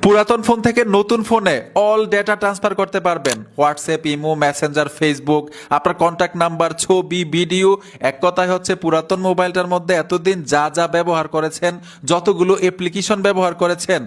পুরাতন ফোন থেকে নতুন ফোনে অল ডেটা ট্রান্সফার করতে পারবেন। হোয়াটসঅ্যাপ, ইমো, মেসেঞ্জার, ফেসবুক, আপনার কন্ট্যাক্ট নাম্বার, ছবি, ভিডিও। এক কথায় হচ্ছে পুরাতন মোবাইলটার মধ্যে এতদিন যা যা ব্যবহার করেছেন, যতগুলো অ্যাপ্লিকেশন ব্যবহার করেছেন,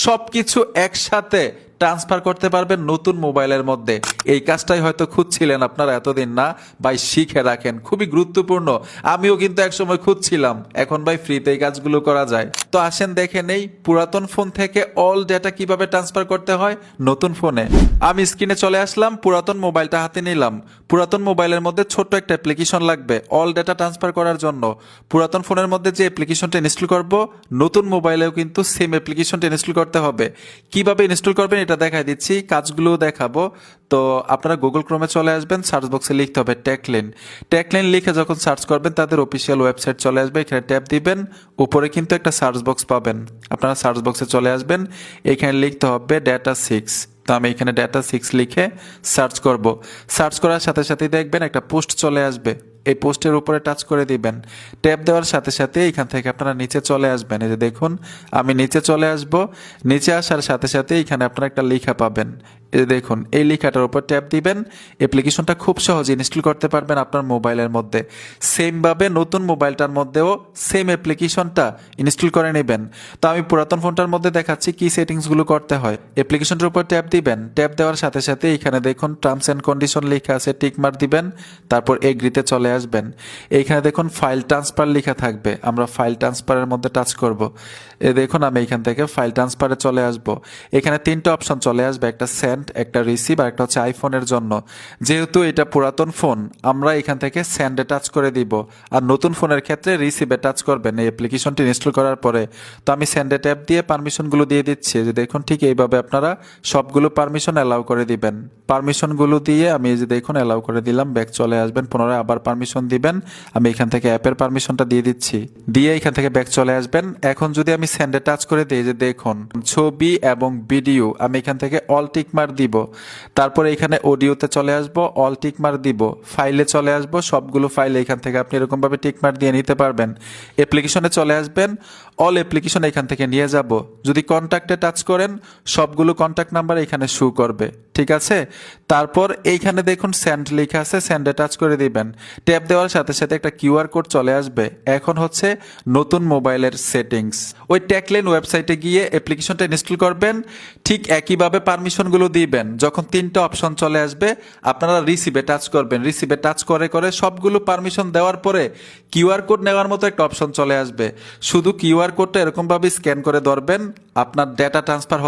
সবকিছু একসাথে ট্রান্সফার করতে পারবেন নতুন মোবাইলের মধ্যে। এই কাজটাই হয়তো খুঁজছিলেন আপনারা এতদিন, না ভাই? শিখে রাখেন, খুবই গুরুত্বপূর্ণ। আমিও কিন্তু একসময় খুঁজছিলাম, এখন ভাই ফ্রিতে এই কাজগুলো করা যায়। তো আসেন দেখে নেই পুরাতন ফোন থেকে অল ডেটা কিভাবে ট্রান্সফার করতে হয় নতুন ফোনে। আমি স্ক্রিনে চলে আসলাম, পুরাতন মোবাইলটা হাতে নিলাম। পুরাতন মোবাইলের মধ্যে ছোট্ট একটা অ্যাপ্লিকেশন লাগবে অল ডেটা ট্রান্সফার করার জন্য। পুরাতন ফোনের মধ্যে যে অ্যাপ্লিকেশনটা ইনস্টল করব, নতুন মোবাইলেও কিন্তু সেম অ্যাপ্লিকেশনটা ইনস্টল করতে হবে। কিভাবে ইনস্টল করবেন এটা দেখাই দিচ্ছি, কাজগুলো দেখাবো। তো আপনারা গুগল ক্রোমে চলে আসবেন, সার্চ বক্সে লিখতে হবে টেকলিন। টেকলিন লিখে যখন সার্চ করবেন তাদের অফিসিয়াল ওয়েবসাইট চলে আসবে, এখানে ট্যাপ দিবেন, উপরে কিন্তু একটা সার্চ বক্স পাবেন। আপনারা সার্চ বক্সে চলে আসবেন, এখানে লিখতে হবে ডেটা 6। তো আমি এখানে ডেটা 6 লিখে সার্চ করব। সার্চ করার সাথে সাথেই দেখবেন একটা পোস্ট চলে আসবে, এই পোস্টের উপরে টাচ করে দিবেন। ট্যাপ দেওয়ার সাথে সাথে এখান থেকে আপনারা নিচে চলে আসবেন। এই যে দেখুন, আমি নিচে চলে আসব। নিচে আসার সাথে সাথে এখানে আপনারা একটা লেখা পাবেন, এই যে দেখুন, এই লেখাটার উপর ট্যাপ দিবেন। অ্যাপ্লিকেশনটা খুব সহজে ইনস্টল করতে পারবেন আপনার মোবাইলের মধ্যে। সেমভাবে নতুন মোবাইলটার মধ্যেও সেম অ্যাপ্লিকেশনটা ইনস্টল করে নেবেন। তো আমি পুরাতন ফোনটার মধ্যে দেখাচ্ছি কি সেটিংসগুলো করতে হয়। অ্যাপ্লিকেশনটার উপর ট্যাপ দিবেন, ট্যাপ দেওয়ার সাথে সাথে এখানে দেখুন টার্মস অ্যান্ড কন্ডিশন লেখা আছে, টিক মার্ক দিবেন, তারপর এগ্রিতে চলে আসবেন। এইখানে দেখুন ফাইল ট্রান্সফার লেখা থাকবে, আমরা ফাইল ট্রান্সফারের মধ্যে টাচ করব। এ দেখুন, আমি এখান থেকে ফাইল ট্রান্সফারে চলে আসব। এখানে তিনটা অপশন চলে আসবে, একটা সেন্ড, একটা রিসিভ, আর একটা হচ্ছে আইফোনের জন্য। যেহেতু এটা পুরাতন ফোন, আমরা এখান থেকে সেন্ডে টাচ করে দিব, আর নতুন ফোনের ক্ষেত্রে রিসিভে টাচ করবেন এই অ্যাপ্লিকেশনটি ইনস্টল করার পরে। তো আমি সেন্ডে ট্যাপ দিয়ে পারমিশনগুলো দিয়ে দিচ্ছি, যে দেখুন ঠিক এইভাবে আপনারা সবগুলো পারমিশন অ্যালাউ করে দিবেন। পারমিশনগুলো দিয়ে আমি এই যে দেখুন অ্যালাউ করে দিলাম, ব্যাক চলে আসবেন, পুনরায় আবার পারমিশন দিবেন। আমি এখান থেকে অ্যাপের পারমিশনটা দিয়ে দিচ্ছি, দিয়ে এখান থেকে ব্যাক চলে আসবেন। এখন যদি আমি সেন্ডে টাচ করে দিই, যে দেখুন ছবি এবং ভিডিও, আমি এখান থেকে অল টিক মার্ক দিব। তারপরে এখানে অডিওতে চলে আসব, অল টিক মার্ক দিব। ফাইলে চলে আসব, সবগুলো ফাইল এখান থেকে আপনি এরকম ভাবে টিক মার্ক দিয়ে নিতে পারবেন। অ্যাপ্লিকেশনে চলে আসবেন, অল অ্যাপ্লিকেশন এখান থেকে নিয়ে যাব। যদি কন্ট্যাক্টে টাচ করেন, সবগুলো কন্ট্যাক্ট নাম্বার এখানে শো করবে, ঠিক আছে? তারপর এইখানে দেখুন সেন্ড লেখা আছে, সেন্ডে টাচ করে দিবেন। ট্যাপ দেওয়ার সাথে সাথে একটা কিউআর কোড চলে আসবে। এখন হচ্ছে নতুন মোবাইলের সেটিংস, ওই টেকলিন ওয়েবসাইটে গিয়ে অ্যাপ্লিকেশনটা ইনস্টল করবেন। ঠিক একইভাবে পারমিশনগুলো দিবেন। যখন তিনটা অপশন চলে আসবে, আপনারা রিসিভে টাচ করবেন। রিসিভে টাচ করে করে সবগুলো পারমিশন দেওয়ার পরে কিউআর কোড নেওয়ার মতো একটা অপশন চলে আসবে। শুধু কিউআর কোডটা এরকমভাবে স্ক্যান করে ধরবেন, আপনার ডেটা ট্রান্সফার হতে